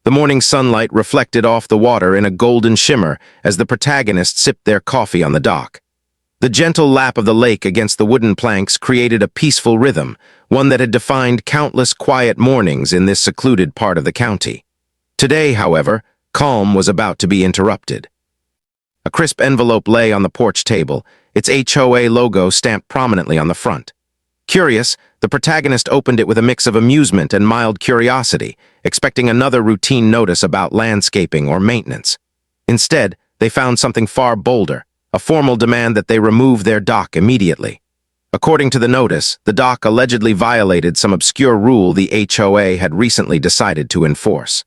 The morning sunlight reflected off the water in a golden shimmer as the protagonists sipped their coffee on the dock. The gentle lap of the lake against the wooden planks created a peaceful rhythm, one that had defined countless quiet mornings in this secluded part of the county. Today, however, calm was about to be interrupted. A crisp envelope lay on the porch table, its HOA logo stamped prominently on the front. Curious, the protagonist opened it with a mix of amusement and mild curiosity, expecting another routine notice about landscaping or maintenance. Instead, they found something far bolder, a formal demand that they remove their dock immediately. According to the notice, the dock allegedly violated some obscure rule the HOA had recently decided to enforce.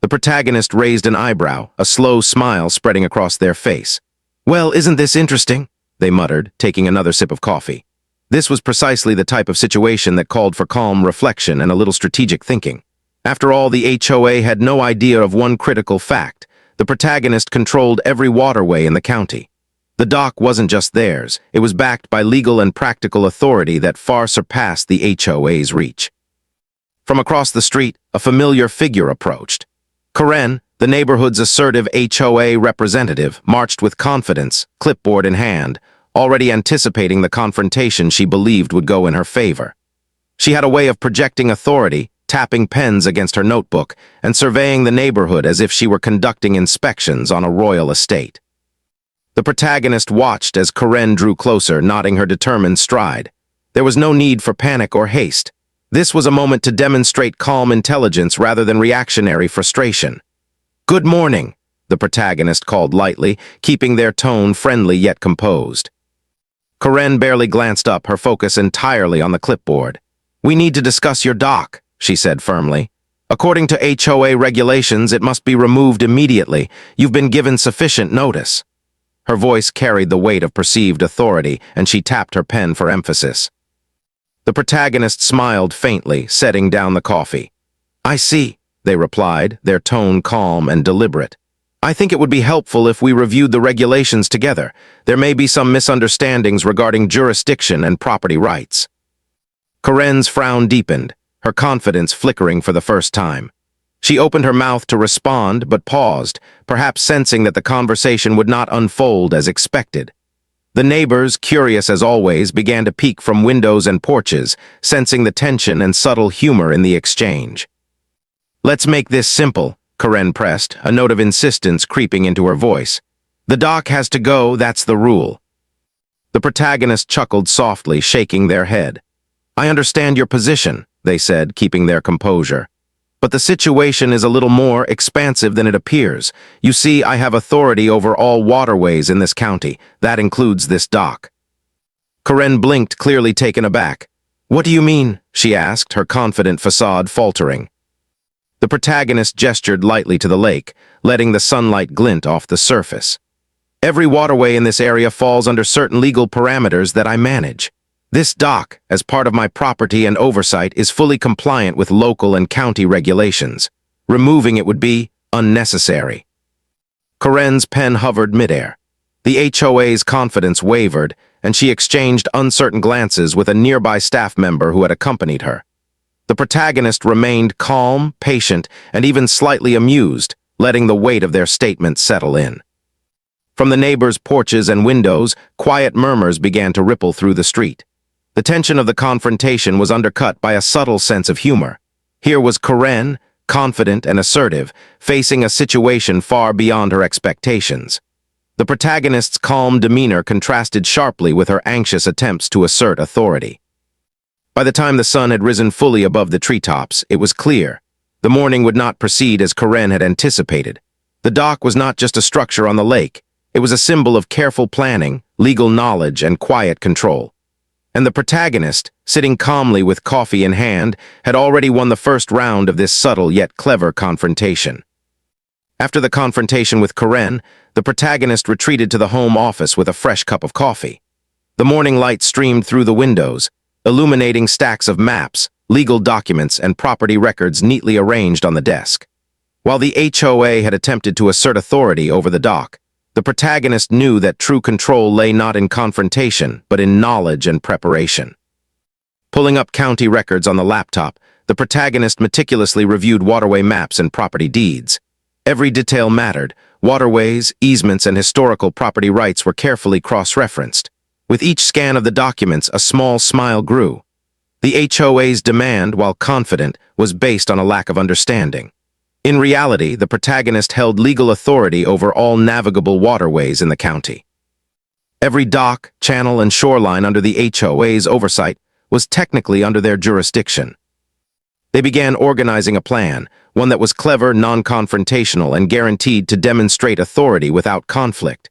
The protagonist raised an eyebrow, a slow smile spreading across their face. "Well, isn't this interesting?" they muttered, taking another sip of coffee. This was precisely the type of situation that called for calm reflection and a little strategic thinking. After all, the HOA had no idea of one critical fact. The protagonist controlled every waterway in the county. The dock wasn't just theirs, it was backed by legal and practical authority that far surpassed the HOA's reach. From across the street, a familiar figure approached. Karen, the neighborhood's assertive HOA representative, marched with confidence, clipboard in hand, already anticipating the confrontation she believed would go in her favor. She had a way of projecting authority, tapping pens against her notebook, and surveying the neighborhood as if she were conducting inspections on a royal estate. The protagonist watched as Karen drew closer, nodding her determined stride. There was no need for panic or haste. This was a moment to demonstrate calm intelligence rather than reactionary frustration. "Good morning," the protagonist called lightly, keeping their tone friendly yet composed. Karen barely glanced up, her focus entirely on the clipboard. "We need to discuss your dock," she said firmly. "According to HOA regulations, it must be removed immediately. You've been given sufficient notice." Her voice carried the weight of perceived authority, and she tapped her pen for emphasis. The protagonist smiled faintly, setting down the coffee. "I see," they replied, their tone calm and deliberate. "I think it would be helpful if we reviewed the regulations together. There may be some misunderstandings regarding jurisdiction and property rights." Karen's frown deepened, her confidence flickering for the first time. She opened her mouth to respond, but paused, perhaps sensing that the conversation would not unfold as expected. The neighbors, curious as always, began to peek from windows and porches, sensing the tension and subtle humor in the exchange. "Let's make this simple," Karen pressed, a note of insistence creeping into her voice. "The dock has to go, that's the rule." The protagonist chuckled softly, shaking their head. "I understand your position," they said, keeping their composure. "But the situation is a little more expansive than it appears. You see, I have authority over all waterways in this county. That includes this dock." Karen blinked, clearly taken aback. "What do you mean?" she asked, her confident facade faltering. The protagonist gestured lightly to the lake, letting the sunlight glint off the surface. "Every waterway in this area falls under certain legal parameters that I manage. This dock, as part of my property and oversight, is fully compliant with local and county regulations. Removing it would be unnecessary." Karen's pen hovered midair. The HOA's confidence wavered, and she exchanged uncertain glances with a nearby staff member who had accompanied her. The protagonist remained calm, patient, and even slightly amused, letting the weight of their statement settle in. From the neighbors' porches and windows, quiet murmurs began to ripple through the street. The tension of the confrontation was undercut by a subtle sense of humor. Here was Karen, confident and assertive, facing a situation far beyond her expectations. The protagonist's calm demeanor contrasted sharply with her anxious attempts to assert authority. By the time the sun had risen fully above the treetops, it was clear. The morning would not proceed as Karen had anticipated. The dock was not just a structure on the lake. It was a symbol of careful planning, legal knowledge, and quiet control. And the protagonist, sitting calmly with coffee in hand, had already won the first round of this subtle yet clever confrontation. After the confrontation with Karen, the protagonist retreated to the home office with a fresh cup of coffee. The morning light streamed through the windows, illuminating stacks of maps, legal documents, and property records neatly arranged on the desk. While the HOA had attempted to assert authority over the dock, the protagonist knew that true control lay not in confrontation, but in knowledge and preparation. Pulling up county records on the laptop, the protagonist meticulously reviewed waterway maps and property deeds. Every detail mattered. Waterways, easements, and historical property rights were carefully cross-referenced. With each scan of the documents, a small smile grew. The HOA's demand, while confident, was based on a lack of understanding. In reality, the protagonist held legal authority over all navigable waterways in the county. Every dock, channel, and shoreline under the HOA's oversight was technically under their jurisdiction. They began organizing a plan, one that was clever, non-confrontational, and guaranteed to demonstrate authority without conflict.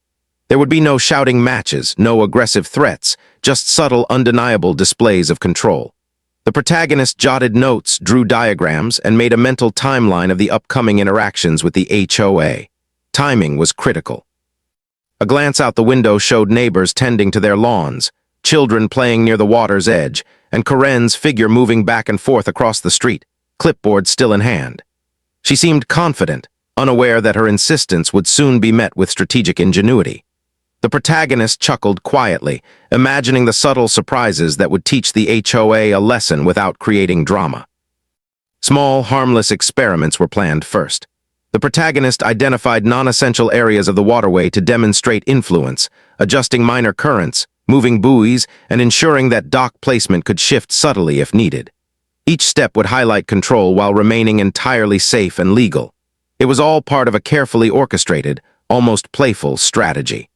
There would be no shouting matches, no aggressive threats, just subtle, undeniable displays of control. The protagonist jotted notes, drew diagrams, and made a mental timeline of the upcoming interactions with the HOA. Timing was critical. A glance out the window showed neighbors tending to their lawns, children playing near the water's edge, and Karen's figure moving back and forth across the street, clipboard still in hand. She seemed confident, unaware that her insistence would soon be met with strategic ingenuity. The protagonist chuckled quietly, imagining the subtle surprises that would teach the HOA a lesson without creating drama. Small, harmless experiments were planned first. The protagonist identified non-essential areas of the waterway to demonstrate influence, adjusting minor currents, moving buoys, and ensuring that dock placement could shift subtly if needed. Each step would highlight control while remaining entirely safe and legal. It was all part of a carefully orchestrated, almost playful strategy.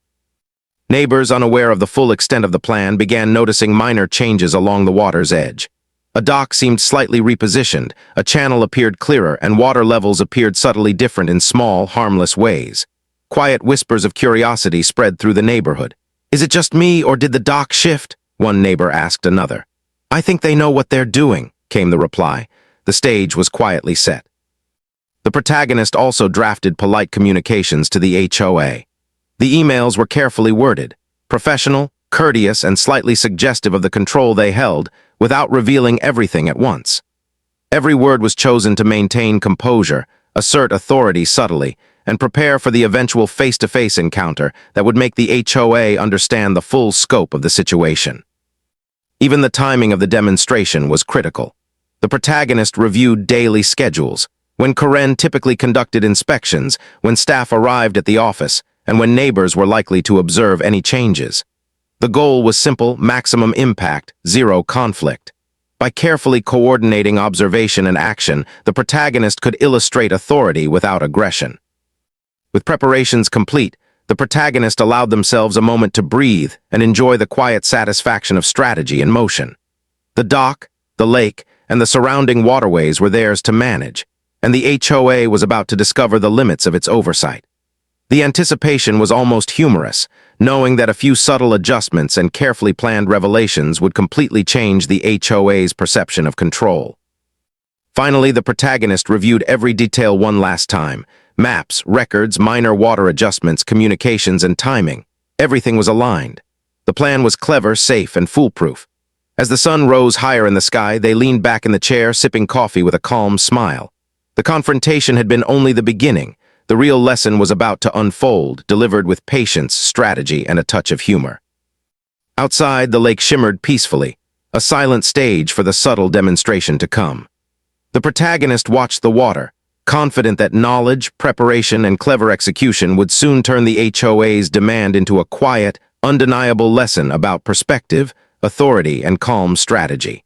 Neighbors, unaware of the full extent of the plan, began noticing minor changes along the water's edge. A dock seemed slightly repositioned, a channel appeared clearer, and water levels appeared subtly different in small, harmless ways. Quiet whispers of curiosity spread through the neighborhood. "Is it just me, or did the dock shift?" one neighbor asked another. "I think they know what they're doing," came the reply. The stage was quietly set. The protagonist also drafted polite communications to the HOA. The emails were carefully worded, professional, courteous, and slightly suggestive of the control they held, without revealing everything at once. Every word was chosen to maintain composure, assert authority subtly, and prepare for the eventual face-to-face encounter that would make the HOA understand the full scope of the situation. Even the timing of the demonstration was critical. The protagonist reviewed daily schedules, when Karen typically conducted inspections, when staff arrived at the office, and when neighbors were likely to observe any changes. The goal was simple: maximum impact, zero conflict. By carefully coordinating observation and action, the protagonist could illustrate authority without aggression. With preparations complete, the protagonist allowed themselves a moment to breathe and enjoy the quiet satisfaction of strategy in motion. The dock, the lake, and the surrounding waterways were theirs to manage, and the HOA was about to discover the limits of its oversight. The anticipation was almost humorous, knowing that a few subtle adjustments and carefully planned revelations would completely change the HOA's perception of control. Finally, the protagonist reviewed every detail one last time: maps, records, minor water adjustments, communications, and timing. Everything was aligned. The plan was clever, safe, and foolproof. As the sun rose higher in the sky, they leaned back in the chair, sipping coffee with a calm smile. The confrontation had been only the beginning. The real lesson was about to unfold, delivered with patience, strategy, and a touch of humor. Outside, the lake shimmered peacefully, a silent stage for the subtle demonstration to come. The protagonist watched the water, confident that knowledge, preparation, and clever execution would soon turn the HOA's demand into a quiet, undeniable lesson about perspective, authority, and calm strategy.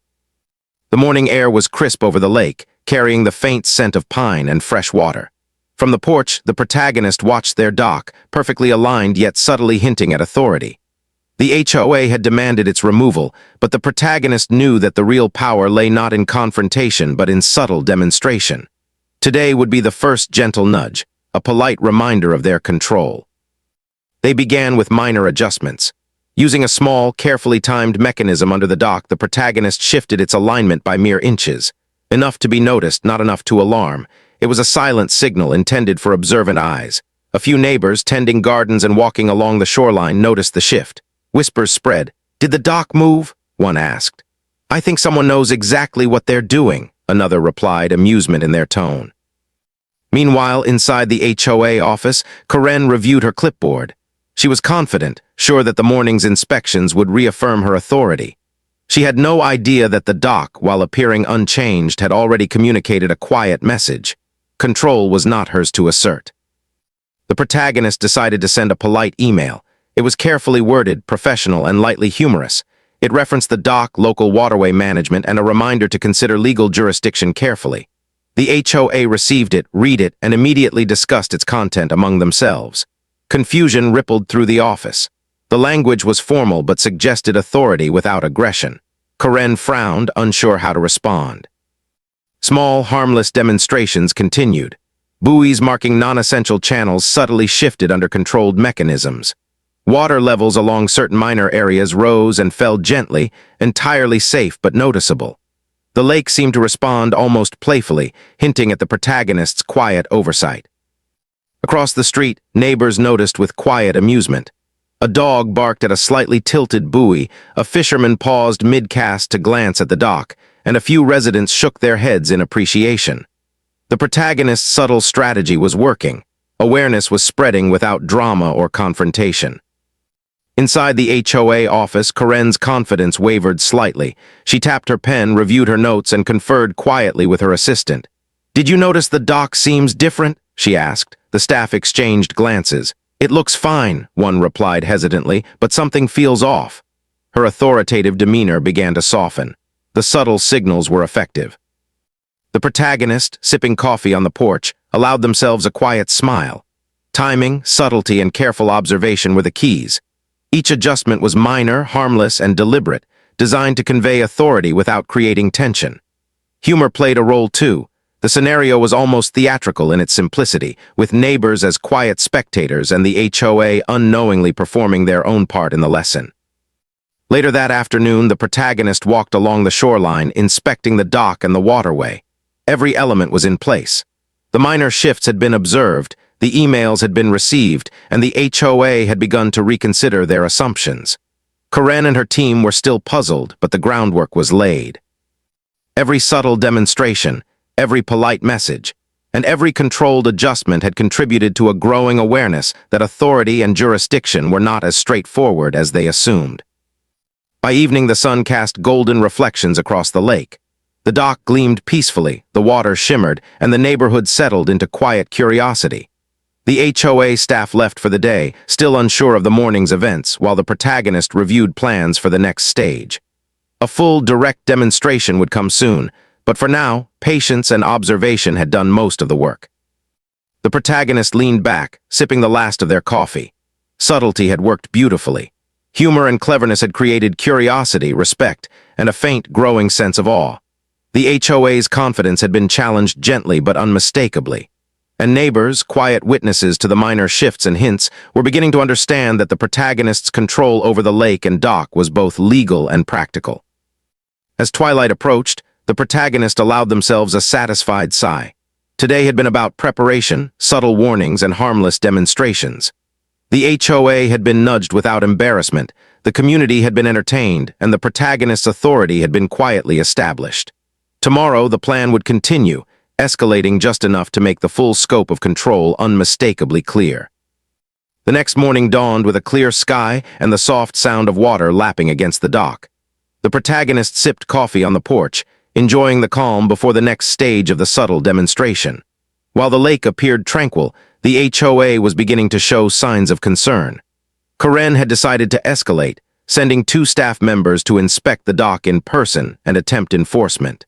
The morning air was crisp over the lake, carrying the faint scent of pine and fresh water. From the porch, the protagonist watched their dock, perfectly aligned yet subtly hinting at authority. The HOA had demanded its removal, but the protagonist knew that the real power lay not in confrontation but in subtle demonstration. Today would be the first gentle nudge, a polite reminder of their control. They began with minor adjustments. Using a small, carefully timed mechanism under the dock, the protagonist shifted its alignment by mere inches. Enough to be noticed, not enough to alarm. It was a silent signal intended for observant eyes. A few neighbors, tending gardens and walking along the shoreline, noticed the shift. Whispers spread. "Did the dock move?" one asked. "I think someone knows exactly what they're doing," another replied, amusement in their tone. Meanwhile, inside the HOA office, Karen reviewed her clipboard. She was confident, sure that the morning's inspections would reaffirm her authority. She had no idea that the dock, while appearing unchanged, had already communicated a quiet message. Control was not hers to assert. The protagonist decided to send a polite email. It was carefully worded, professional, and lightly humorous. It referenced the dock, local waterway management, and a reminder to consider legal jurisdiction carefully. The HOA received it, read it, and immediately discussed its content among themselves. Confusion rippled through the office. The language was formal but suggested authority without aggression. Karen frowned, unsure how to respond. Small, harmless demonstrations continued. Buoys marking non-essential channels subtly shifted under controlled mechanisms. Water levels along certain minor areas rose and fell gently, entirely safe but noticeable. The lake seemed to respond almost playfully, hinting at the protagonist's quiet oversight. Across the street, neighbors noticed with quiet amusement. A dog barked at a slightly tilted buoy, a fisherman paused mid-cast to glance at the dock, and a few residents shook their heads in appreciation. The protagonist's subtle strategy was working. Awareness was spreading without drama or confrontation. Inside the HOA office, Karen's confidence wavered slightly. She tapped her pen, reviewed her notes, and conferred quietly with her assistant. "Did you notice the dock seems different?" she asked. The staff exchanged glances. "It looks fine," one replied hesitantly, "but something feels off." Her authoritative demeanor began to soften. The subtle signals were effective. The protagonist, sipping coffee on the porch, allowed themselves a quiet smile. Timing, subtlety, and careful observation were the keys. Each adjustment was minor, harmless, and deliberate, designed to convey authority without creating tension. Humor played a role too. The scenario was almost theatrical in its simplicity, with neighbors as quiet spectators and the HOA unknowingly performing their own part in the lesson. Later that afternoon, the protagonist walked along the shoreline, inspecting the dock and the waterway. Every element was in place. The minor shifts had been observed, the emails had been received, and the HOA had begun to reconsider their assumptions. Karen and her team were still puzzled, but the groundwork was laid. Every subtle demonstration, every polite message, and every controlled adjustment had contributed to a growing awareness that authority and jurisdiction were not as straightforward as they assumed. By evening, the sun cast golden reflections across the lake. The dock gleamed peacefully, the water shimmered, and the neighborhood settled into quiet curiosity. The HOA staff left for the day, still unsure of the morning's events, while the protagonist reviewed plans for the next stage. A full, direct demonstration would come soon, but for now, patience and observation had done most of the work. The protagonist leaned back, sipping the last of their coffee. Subtlety had worked beautifully. Humor and cleverness had created curiosity, respect, and a faint, growing sense of awe. The HOA's confidence had been challenged gently but unmistakably. And neighbors, quiet witnesses to the minor shifts and hints, were beginning to understand that the protagonist's control over the lake and dock was both legal and practical. As twilight approached, the protagonist allowed themselves a satisfied sigh. Today had been about preparation, subtle warnings, and harmless demonstrations. The HOA had been nudged without embarrassment, the community had been entertained, and the protagonist's authority had been quietly established. Tomorrow, the plan would continue, escalating just enough to make the full scope of control unmistakably clear. The next morning dawned with a clear sky and the soft sound of water lapping against the dock. The protagonist sipped coffee on the porch, enjoying the calm before the next stage of the subtle demonstration. While the lake appeared tranquil, the HOA was beginning to show signs of concern. Karen had decided to escalate, sending 2 staff members to inspect the dock in person and attempt enforcement.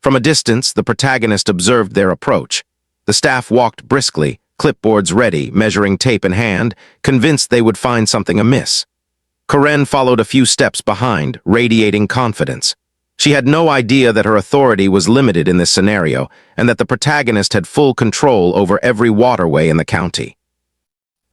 From a distance, the protagonist observed their approach. The staff walked briskly, clipboards ready, measuring tape in hand, convinced they would find something amiss. Karen followed a few steps behind, radiating confidence. She had no idea that her authority was limited in this scenario, and that the protagonist had full control over every waterway in the county.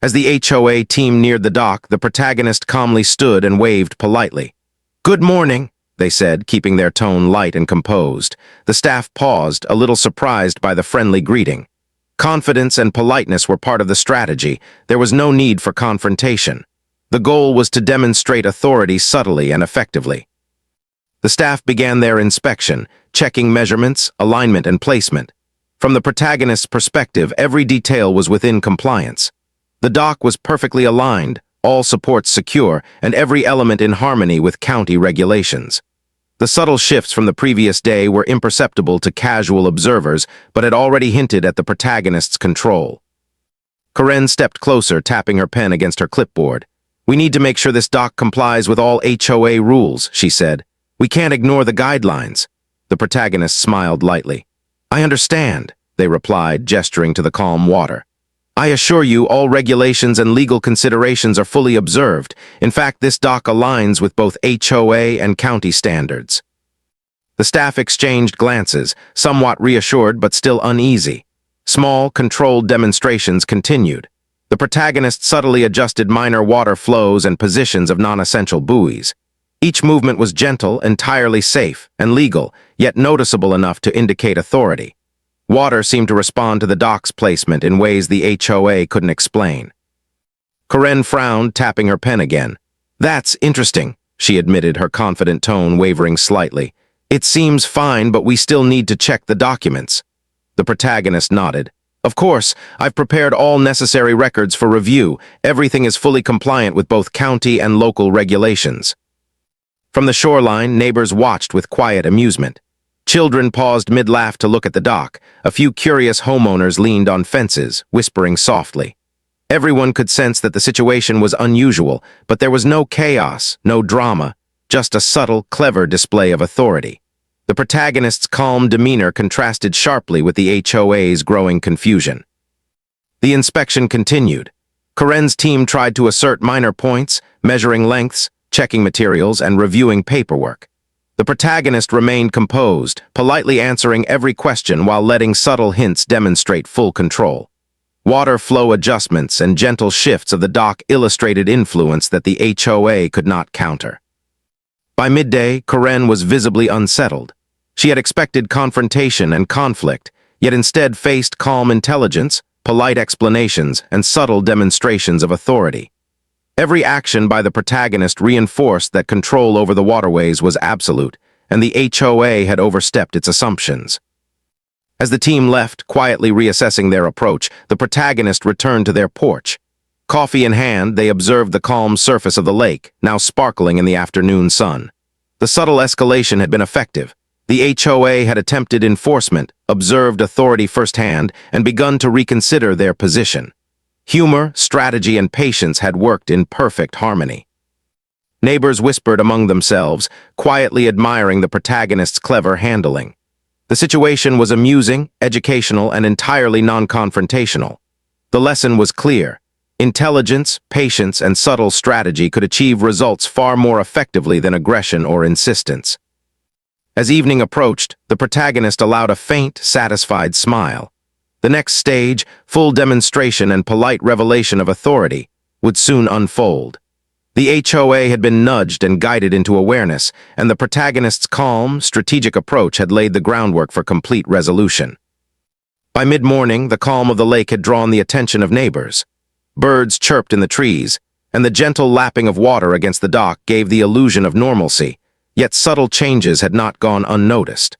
As the HOA team neared the dock, the protagonist calmly stood and waved politely. "Good morning," they said, keeping their tone light and composed. The staff paused, a little surprised by the friendly greeting. Confidence and politeness were part of the strategy. There was no need for confrontation. The goal was to demonstrate authority subtly and effectively. The staff began their inspection, checking measurements, alignment, and placement. From the protagonist's perspective, every detail was within compliance. The dock was perfectly aligned, all supports secure, and every element in harmony with county regulations. The subtle shifts from the previous day were imperceptible to casual observers, but had already hinted at the protagonist's control. Corinne stepped closer, tapping her pen against her clipboard. "We need to make sure this dock complies with all HOA rules," she said. "We can't ignore the guidelines." The protagonist smiled lightly. "I understand," they replied, gesturing to the calm water. "I assure you all regulations and legal considerations are fully observed. In fact, this dock aligns with both HOA and county standards." The staff exchanged glances, somewhat reassured but still uneasy. Small, controlled demonstrations continued. The protagonist subtly adjusted minor water flows and positions of non-essential buoys. Each movement was gentle, entirely safe, and legal, yet noticeable enough to indicate authority. Water seemed to respond to the dock's placement in ways the HOA couldn't explain. Corinne frowned, tapping her pen again. "That's interesting," she admitted, her confident tone wavering slightly. "It seems fine, but we still need to check the documents." The protagonist nodded. "Of course, I've prepared all necessary records for review. Everything is fully compliant with both county and local regulations." From the shoreline, neighbors watched with quiet amusement. Children paused mid-laugh to look at the dock. A few curious homeowners leaned on fences, whispering softly. Everyone could sense that the situation was unusual, but there was no chaos, no drama, just a subtle, clever display of authority. The protagonist's calm demeanor contrasted sharply with the HOA's growing confusion. The inspection continued. Corinne's team tried to assert minor points, measuring lengths, checking materials, and reviewing paperwork. The protagonist remained composed, politely answering every question while letting subtle hints demonstrate full control. Water flow adjustments and gentle shifts of the dock illustrated influence that the HOA could not counter. By midday, Corinne was visibly unsettled. She had expected confrontation and conflict, yet instead faced calm intelligence, polite explanations, and subtle demonstrations of authority. Every action by the protagonist reinforced that control over the waterways was absolute, and the HOA had overstepped its assumptions. As the team left, quietly reassessing their approach, the protagonist returned to their porch. Coffee in hand, they observed the calm surface of the lake, now sparkling in the afternoon sun. The subtle escalation had been effective. The HOA had attempted enforcement, observed authority firsthand, and begun to reconsider their position. Humor, strategy, and patience had worked in perfect harmony. Neighbors whispered among themselves, quietly admiring the protagonist's clever handling. The situation was amusing, educational, and entirely non-confrontational. The lesson was clear. Intelligence, patience, and subtle strategy could achieve results far more effectively than aggression or insistence. As evening approached, the protagonist allowed a faint, satisfied smile. The next stage, full demonstration and polite revelation of authority, would soon unfold. The HOA had been nudged and guided into awareness, and the protagonist's calm, strategic approach had laid the groundwork for complete resolution. By mid-morning, the calm of the lake had drawn the attention of neighbors. Birds chirped in the trees, and the gentle lapping of water against the dock gave the illusion of normalcy, yet subtle changes had not gone unnoticed.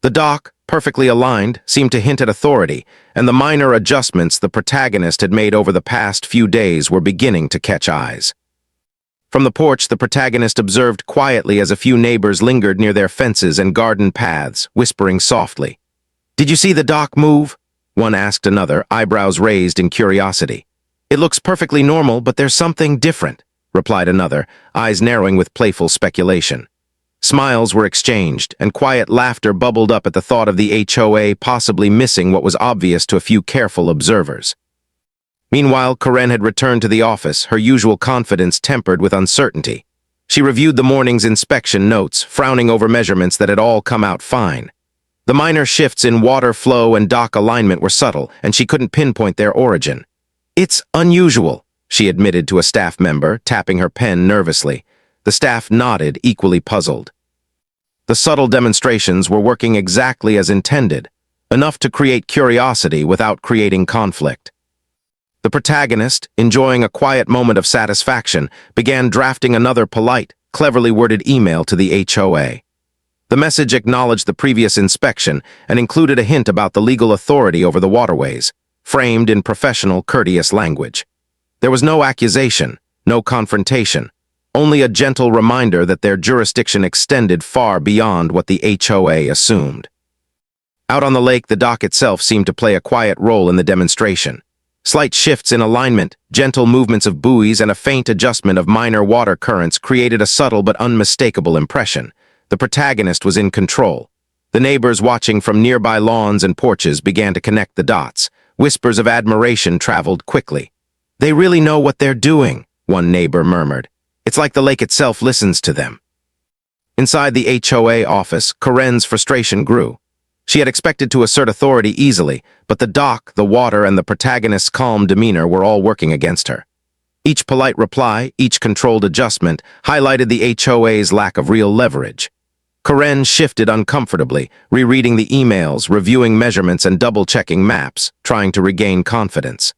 The dock, perfectly aligned, seemed to hint at authority, and the minor adjustments the protagonist had made over the past few days were beginning to catch eyes. From the porch, the protagonist observed quietly as a few neighbors lingered near their fences and garden paths, whispering softly. "Did you see the dock move?" one asked another, eyebrows raised in curiosity. "It looks perfectly normal, but there's something different," replied another, eyes narrowing with playful speculation. Smiles were exchanged, and quiet laughter bubbled up at the thought of the HOA possibly missing what was obvious to a few careful observers. Meanwhile, Corinne had returned to the office, her usual confidence tempered with uncertainty. She reviewed the morning's inspection notes, frowning over measurements that had all come out fine. The minor shifts in water flow and dock alignment were subtle, and she couldn't pinpoint their origin. "It's unusual," she admitted to a staff member, tapping her pen nervously. The staff nodded, equally puzzled. The subtle demonstrations were working exactly as intended, enough to create curiosity without creating conflict. The protagonist, enjoying a quiet moment of satisfaction, began drafting another polite, cleverly worded email to the HOA. The message acknowledged the previous inspection and included a hint about the legal authority over the waterways, framed in professional, courteous language. There was no accusation, no confrontation, only a gentle reminder that their jurisdiction extended far beyond what the HOA assumed. Out on the lake, the dock itself seemed to play a quiet role in the demonstration. Slight shifts in alignment, gentle movements of buoys, and a faint adjustment of minor water currents created a subtle but unmistakable impression. The protagonist was in control. The neighbors watching from nearby lawns and porches began to connect the dots. Whispers of admiration traveled quickly. "They really know what they're doing," one neighbor murmured. "It's like the lake itself listens to them." Inside the HOA office, Coren's frustration grew. She had expected to assert authority easily, but the dock, the water, and the protagonist's calm demeanor were all working against her. Each polite reply, each controlled adjustment, highlighted the HOA's lack of real leverage. Coren shifted uncomfortably, rereading the emails, reviewing measurements, and double-checking maps, trying to regain confidence.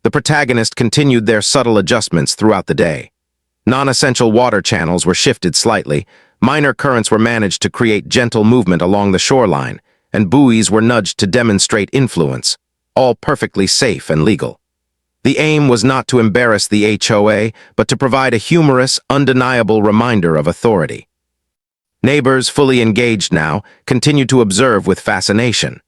The protagonist continued their subtle adjustments throughout the day. Non-essential water channels were shifted slightly, minor currents were managed to create gentle movement along the shoreline, and buoys were nudged to demonstrate influence, all perfectly safe and legal. The aim was not to embarrass the HOA, but to provide a humorous, undeniable reminder of authority. Neighbors, fully engaged now, continued to observe with fascination.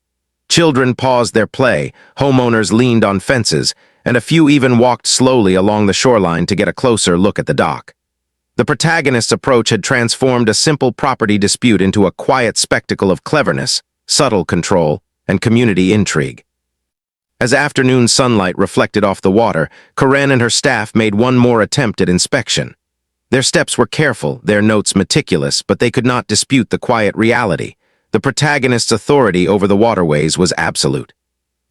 Children paused their play, homeowners leaned on fences, and a few even walked slowly along the shoreline to get a closer look at the dock. The protagonist's approach had transformed a simple property dispute into a quiet spectacle of cleverness, subtle control, and community intrigue. As afternoon sunlight reflected off the water, Coren and her staff made one more attempt at inspection. Their steps were careful, their notes meticulous, but they could not dispute the quiet reality. The protagonist's authority over the waterways was absolute.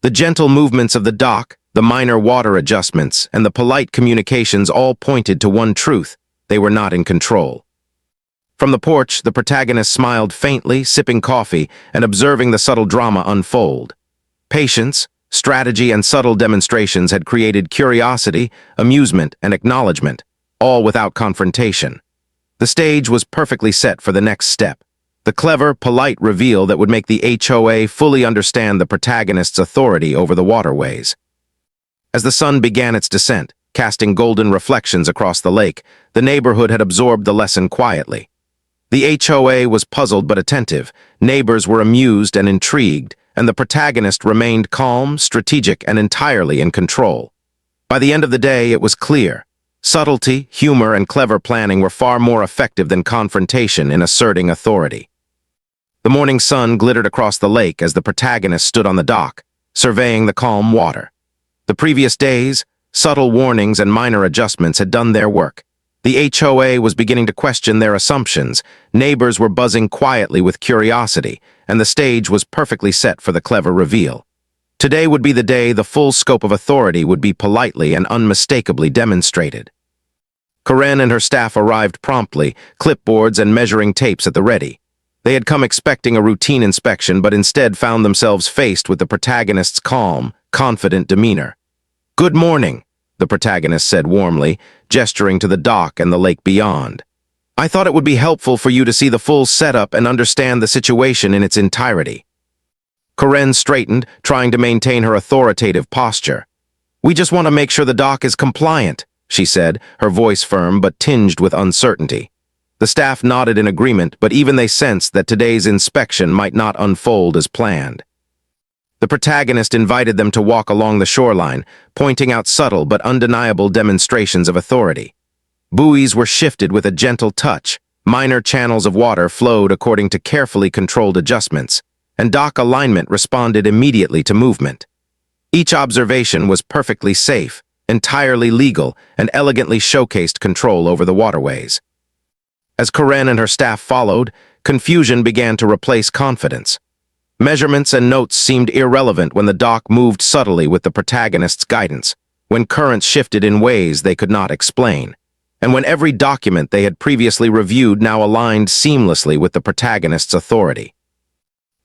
The gentle movements of the dock, the minor water adjustments, and the polite communications all pointed to one truth: they were not in control. From the porch, the protagonist smiled faintly, sipping coffee and observing the subtle drama unfold. Patience, strategy, and subtle demonstrations had created curiosity, amusement, and acknowledgement, all without confrontation. The stage was perfectly set for the next step, the clever, polite reveal that would make the HOA fully understand the protagonist's authority over the waterways. As the sun began its descent, casting golden reflections across the lake, the neighborhood had absorbed the lesson quietly. The HOA was puzzled but attentive, neighbors were amused and intrigued, and the protagonist remained calm, strategic, and entirely in control. By the end of the day, it was clear. Subtlety, humor, and clever planning were far more effective than confrontation in asserting authority. The morning sun glittered across the lake as the protagonist stood on the dock, surveying the calm water. The previous days, subtle warnings and minor adjustments had done their work. The HOA was beginning to question their assumptions, neighbors were buzzing quietly with curiosity, and the stage was perfectly set for the clever reveal. Today would be the day the full scope of authority would be politely and unmistakably demonstrated. Coren and her staff arrived promptly, clipboards and measuring tapes at the ready. They had come expecting a routine inspection, but instead found themselves faced with the protagonist's calm, confident demeanor. "Good morning," the protagonist said warmly, gesturing to the dock and the lake beyond. "I thought it would be helpful for you to see the full setup and understand the situation in its entirety." Coren straightened, trying to maintain her authoritative posture. "We just want to make sure the dock is compliant," she said, her voice firm but tinged with uncertainty. The staff nodded in agreement, but even they sensed that today's inspection might not unfold as planned. The protagonist invited them to walk along the shoreline, pointing out subtle but undeniable demonstrations of authority. Buoys were shifted with a gentle touch, minor channels of water flowed according to carefully controlled adjustments, and dock alignment responded immediately to movement. Each observation was perfectly safe, entirely legal, and elegantly showcased control over the waterways. As Coren and her staff followed, confusion began to replace confidence. Measurements and notes seemed irrelevant when the dock moved subtly with the protagonist's guidance, when currents shifted in ways they could not explain, and when every document they had previously reviewed now aligned seamlessly with the protagonist's authority.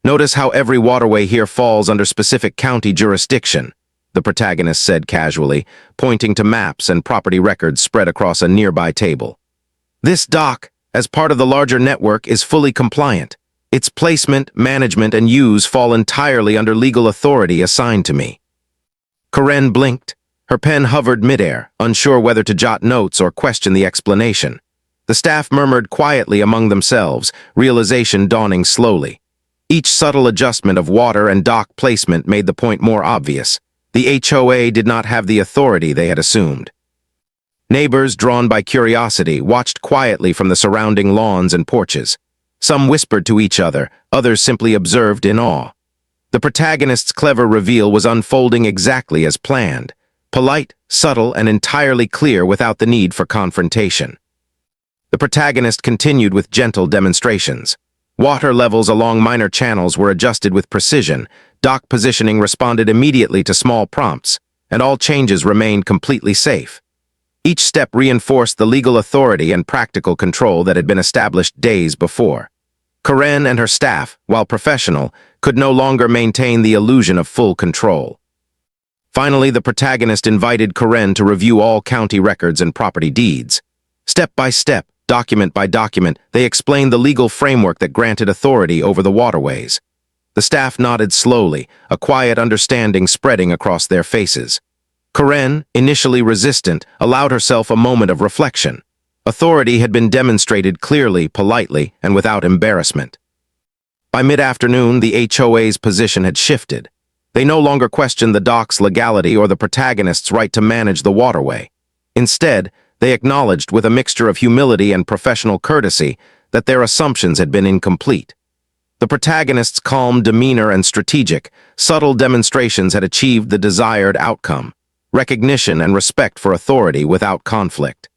"Notice how every waterway here falls under specific county jurisdiction," the protagonist said casually, pointing to maps and property records spread across a nearby table. "This dock, as part of the larger network, is fully compliant. Its placement, management, and use fall entirely under legal authority assigned to me." Coren blinked, Her pen hovered midair, unsure whether to jot notes or question the explanation. The staff murmured quietly among themselves, realization dawning slowly. Each subtle adjustment of water and dock placement made the point more obvious. The HOA did not have the authority they had assumed. Neighbors, drawn by curiosity, watched quietly from the surrounding lawns and porches. Some whispered to each other, others simply observed in awe. The protagonist's clever reveal was unfolding exactly as planned. Polite, subtle, and entirely clear without the need for confrontation. The protagonist continued with gentle demonstrations. Water levels along minor channels were adjusted with precision, dock positioning responded immediately to small prompts, and all changes remained completely safe. Each step reinforced the legal authority and practical control that had been established days before. Karen and her staff, while professional, could no longer maintain the illusion of full control. Finally, the protagonist invited Karen to review all county records and property deeds. Step by step, document by document, they explained the legal framework that granted authority over the waterways. The staff nodded slowly, a quiet understanding spreading across their faces. Karen, initially resistant, allowed herself a moment of reflection. Authority had been demonstrated clearly, politely, and without embarrassment. By mid-afternoon, the HOA's position had shifted. They no longer questioned the dock's legality or the protagonist's right to manage the waterway. Instead, they acknowledged with a mixture of humility and professional courtesy that their assumptions had been incomplete. The protagonist's calm demeanor and strategic, subtle demonstrations had achieved the desired outcome: recognition and respect for authority without conflict.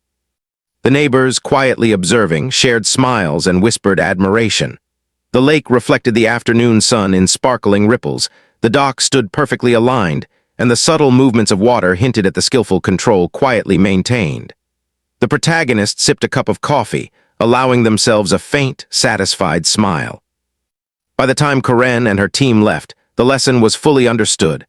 The neighbors, quietly observing, shared smiles and whispered admiration. The lake reflected the afternoon sun in sparkling ripples, the dock stood perfectly aligned, and the subtle movements of water hinted at the skillful control quietly maintained. The protagonist sipped a cup of coffee, allowing themselves a faint, satisfied smile. By the time Karen and her team left, the lesson was fully understood.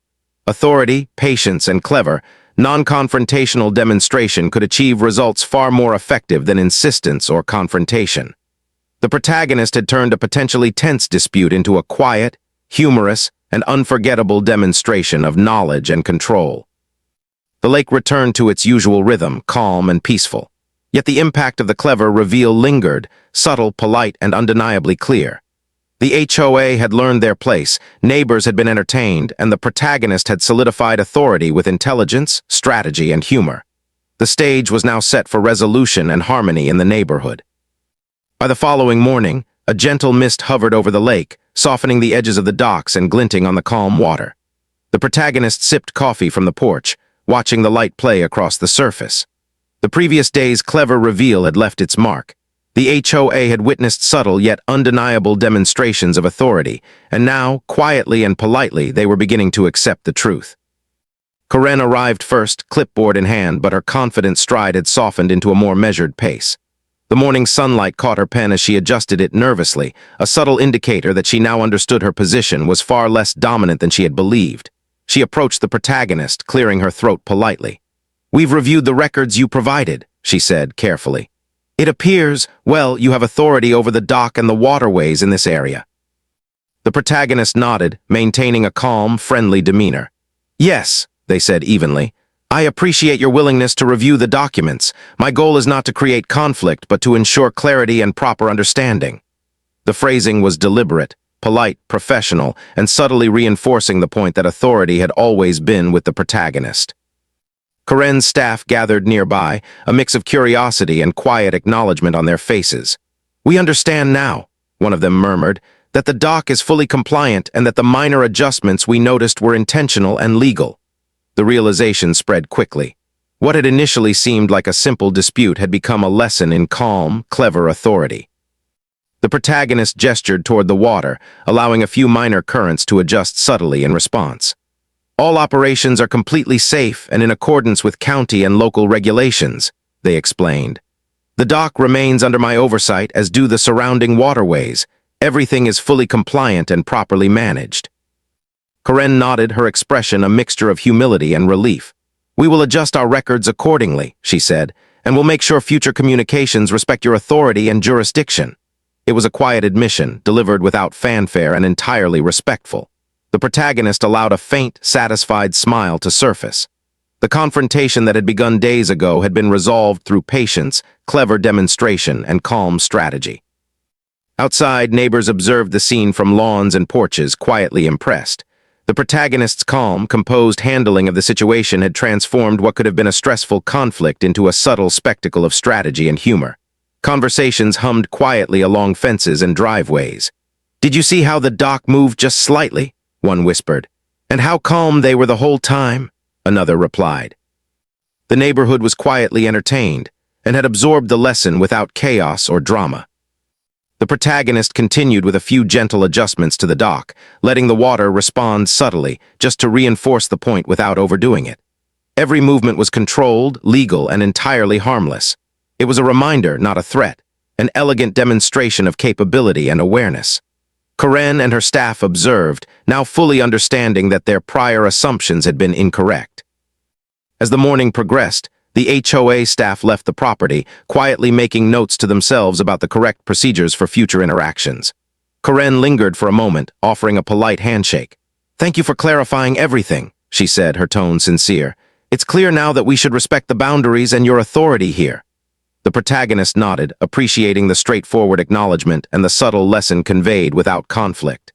Authority, patience, and clever, non-confrontational demonstration could achieve results far more effective than insistence or confrontation. The protagonist had turned a potentially tense dispute into a quiet, humorous, and unforgettable demonstration of knowledge and control. The lake returned to its usual rhythm, calm and peaceful. Yet the impact of the clever reveal lingered, subtle, polite, and undeniably clear. The HOA had learned their place, neighbors had been entertained, and the protagonist had solidified authority with intelligence, strategy, and humor. The stage was now set for resolution and harmony in the neighborhood. By the following morning, a gentle mist hovered over the lake, softening the edges of the docks and glinting on the calm water. The protagonist sipped coffee from the porch, watching the light play across the surface. The previous day's clever reveal had left its mark. The HOA had witnessed subtle yet undeniable demonstrations of authority, and now, quietly and politely, they were beginning to accept the truth. Karen arrived first, clipboard in hand, but her confident stride had softened into a more measured pace. The morning sunlight caught her pen as she adjusted it nervously, a subtle indicator that she now understood her position was far less dominant than she had believed. She approached the protagonist, clearing her throat politely. "We've reviewed the records you provided," she said carefully. "It appears, well, you have authority over the dock and the waterways in this area." The protagonist nodded, maintaining a calm, friendly demeanor. "Yes," they said evenly. "I appreciate your willingness to review the documents. My goal is not to create conflict, but to ensure clarity and proper understanding." The phrasing was deliberate, polite, professional, and subtly reinforcing the point that authority had always been with the protagonist. Karen's staff gathered nearby, a mix of curiosity and quiet acknowledgement on their faces. "We understand now," one of them murmured, "that the dock is fully compliant and that the minor adjustments we noticed were intentional and legal." The realization spread quickly. What had initially seemed like a simple dispute had become a lesson in calm, clever authority. The protagonist gestured toward the water, allowing a few minor currents to adjust subtly in response. "All operations are completely safe and in accordance with county and local regulations," they explained. "The dock remains under my oversight, as do the surrounding waterways. Everything is fully compliant and properly managed." Karen nodded, her expression a mixture of humility and relief. "We will adjust our records accordingly," she said, "and will make sure future communications respect your authority and jurisdiction." It was a quiet admission, delivered without fanfare and entirely respectful. The protagonist allowed a faint, satisfied smile to surface. The confrontation that had begun days ago had been resolved through patience, clever demonstration, and calm strategy. Outside, neighbors observed the scene from lawns and porches, quietly impressed. The protagonist's calm, composed handling of the situation had transformed what could have been a stressful conflict into a subtle spectacle of strategy and humor. Conversations hummed quietly along fences and driveways. "Did you see how the dock moved just slightly?" one whispered. "And how calm they were the whole time?" another replied. The neighborhood was quietly entertained and had absorbed the lesson without chaos or drama. The protagonist continued with a few gentle adjustments to the dock, letting the water respond subtly, just to reinforce the point without overdoing it. Every movement was controlled, legal, and entirely harmless. It was a reminder, not a threat, an elegant demonstration of capability and awareness. Karen and her staff observed, now fully understanding that their prior assumptions had been incorrect. As the morning progressed, the HOA staff left the property, quietly making notes to themselves about the correct procedures for future interactions. Karen lingered for a moment, offering a polite handshake. "Thank you for clarifying everything," she said, her tone sincere. "It's clear now that we should respect the boundaries and your authority here." The protagonist nodded, appreciating the straightforward acknowledgement and the subtle lesson conveyed without conflict.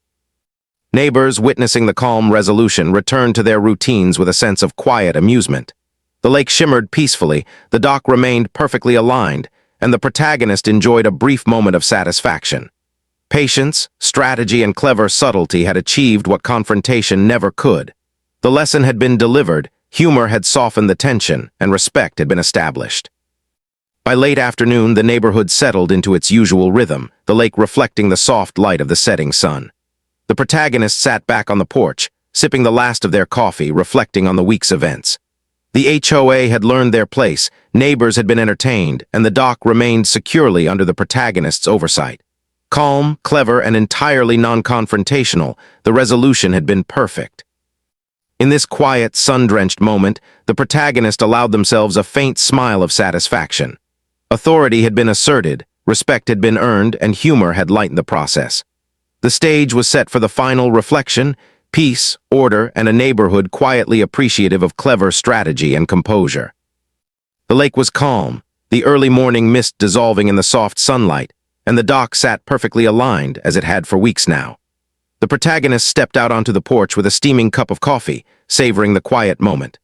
Neighbors, witnessing the calm resolution, returned to their routines with a sense of quiet amusement. The lake shimmered peacefully, the dock remained perfectly aligned, and the protagonist enjoyed a brief moment of satisfaction. Patience, strategy, and clever subtlety had achieved what confrontation never could. The lesson had been delivered, humor had softened the tension, and respect had been established. By late afternoon, the neighborhood settled into its usual rhythm, the lake reflecting the soft light of the setting sun. The protagonist sat back on the porch, sipping the last of their coffee, reflecting on the week's events. The HOA had learned their place, neighbors had been entertained, and the dock remained securely under the protagonist's oversight. Calm, clever, and entirely non-confrontational, the resolution had been perfect. In this quiet, sun-drenched moment, the protagonist allowed themselves a faint smile of satisfaction. Authority had been asserted, respect had been earned, and humor had lightened the process. The stage was set for the final reflection: peace, order, and a neighborhood quietly appreciative of clever strategy and composure. The lake was calm, the early morning mist dissolving in the soft sunlight, and the dock sat perfectly aligned as it had for weeks now. The protagonist stepped out onto the porch with a steaming cup of coffee, savoring the quiet moment.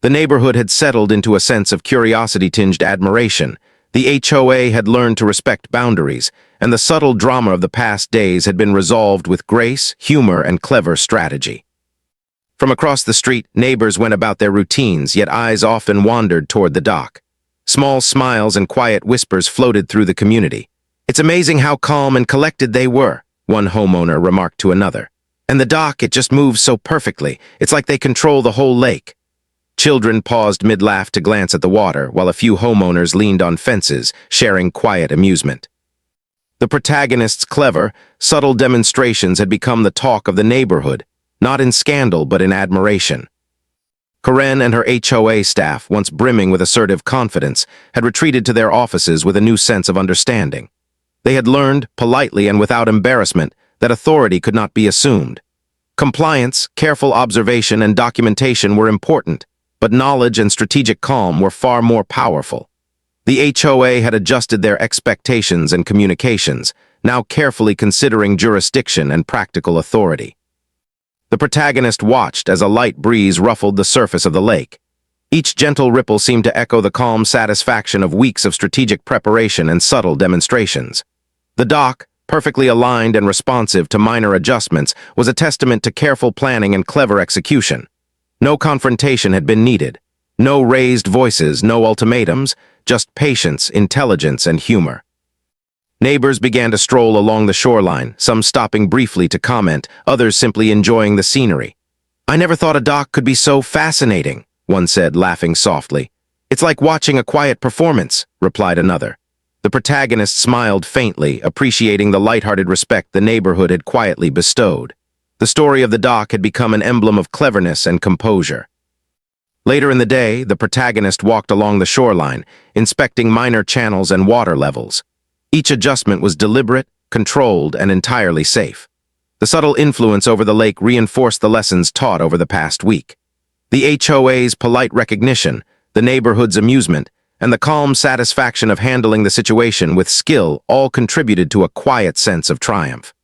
The neighborhood had settled into a sense of curiosity-tinged admiration. The HOA had learned to respect boundaries, and the subtle drama of the past days had been resolved with grace, humor, and clever strategy. From across the street, neighbors went about their routines, yet eyes often wandered toward the dock. Small smiles and quiet whispers floated through the community. "It's amazing how calm and collected they were," one homeowner remarked to another. "And the dock, it just moves so perfectly. It's like they control the whole lake." Children paused mid-laugh to glance at the water, while a few homeowners leaned on fences, sharing quiet amusement. The protagonist's clever, subtle demonstrations had become the talk of the neighborhood, not in scandal but in admiration. Karen and her HOA staff, once brimming with assertive confidence, had retreated to their offices with a new sense of understanding. They had learned, politely and without embarrassment, that authority could not be assumed. Compliance, careful observation, and documentation were important, but knowledge and strategic calm were far more powerful. The HOA had adjusted their expectations and communications, now carefully considering jurisdiction and practical authority. The protagonist watched as a light breeze ruffled the surface of the lake. Each gentle ripple seemed to echo the calm satisfaction of weeks of strategic preparation and subtle demonstrations. The dock, perfectly aligned and responsive to minor adjustments, was a testament to careful planning and clever execution. No confrontation had been needed. No raised voices, no ultimatums, just patience, intelligence, and humor. Neighbors began to stroll along the shoreline, some stopping briefly to comment, others simply enjoying the scenery. "I never thought a dock could be so fascinating," one said, laughing softly. "It's like watching a quiet performance," replied another. The protagonist smiled faintly, appreciating the lighthearted respect the neighborhood had quietly bestowed. The story of the dock had become an emblem of cleverness and composure. Later in the day, the protagonist walked along the shoreline, inspecting minor channels and water levels. Each adjustment was deliberate, controlled, and entirely safe. The subtle influence over the lake reinforced the lessons taught over the past week. The HOA's polite recognition, the neighborhood's amusement, and the calm satisfaction of handling the situation with skill all contributed to a quiet sense of triumph.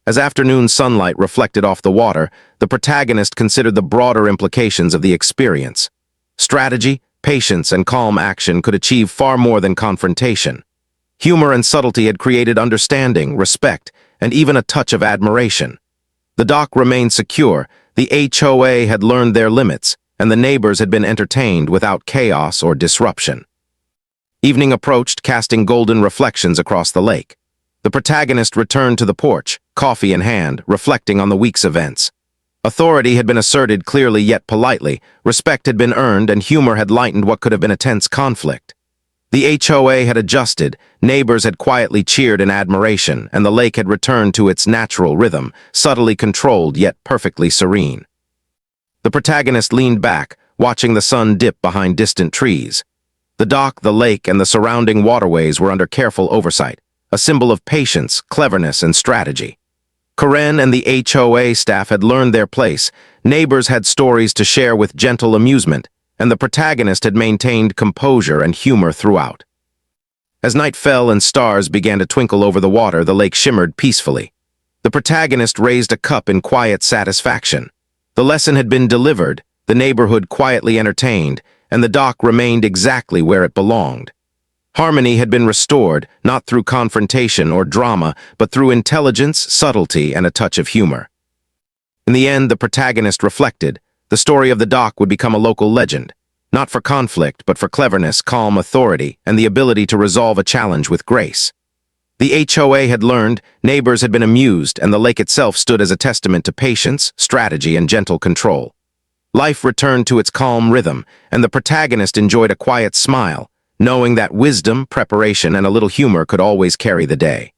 As afternoon sunlight reflected off the water, the protagonist considered the broader implications of the experience. Strategy, patience, and calm action could achieve far more than confrontation. Humor and subtlety had created understanding, respect, and even a touch of admiration. The dock remained secure, the HOA had learned their limits, and the neighbors had been entertained without chaos or disruption. Evening approached, casting golden reflections across the lake. The protagonist returned to the porch, coffee in hand, reflecting on the week's events. Authority had been asserted clearly yet politely, respect had been earned, and humor had lightened what could have been a tense conflict. The HOA had adjusted, neighbors had quietly cheered in admiration, and the lake had returned to its natural rhythm, subtly controlled yet perfectly serene. The protagonist leaned back, watching the sun dip behind distant trees. The dock, the lake, and the surrounding waterways were under careful oversight, a symbol of patience, cleverness, and strategy. Karen and the HOA staff had learned their place, neighbors had stories to share with gentle amusement, and the protagonist had maintained composure and humor throughout. As night fell and stars began to twinkle over the water, the lake shimmered peacefully. The protagonist raised a cup in quiet satisfaction. The lesson had been delivered, the neighborhood quietly entertained, and the dock remained exactly where it belonged. Harmony had been restored, not through confrontation or drama, but through intelligence, subtlety, and a touch of humor. In the end, the protagonist reflected, the story of the dock would become a local legend, not for conflict, but for cleverness, calm authority, and the ability to resolve a challenge with grace. The HOA had learned, neighbors had been amused, and the lake itself stood as a testament to patience, strategy, and gentle control. Life returned to its calm rhythm, and the protagonist enjoyed a quiet smile, knowing that wisdom, preparation, and a little humor could always carry the day.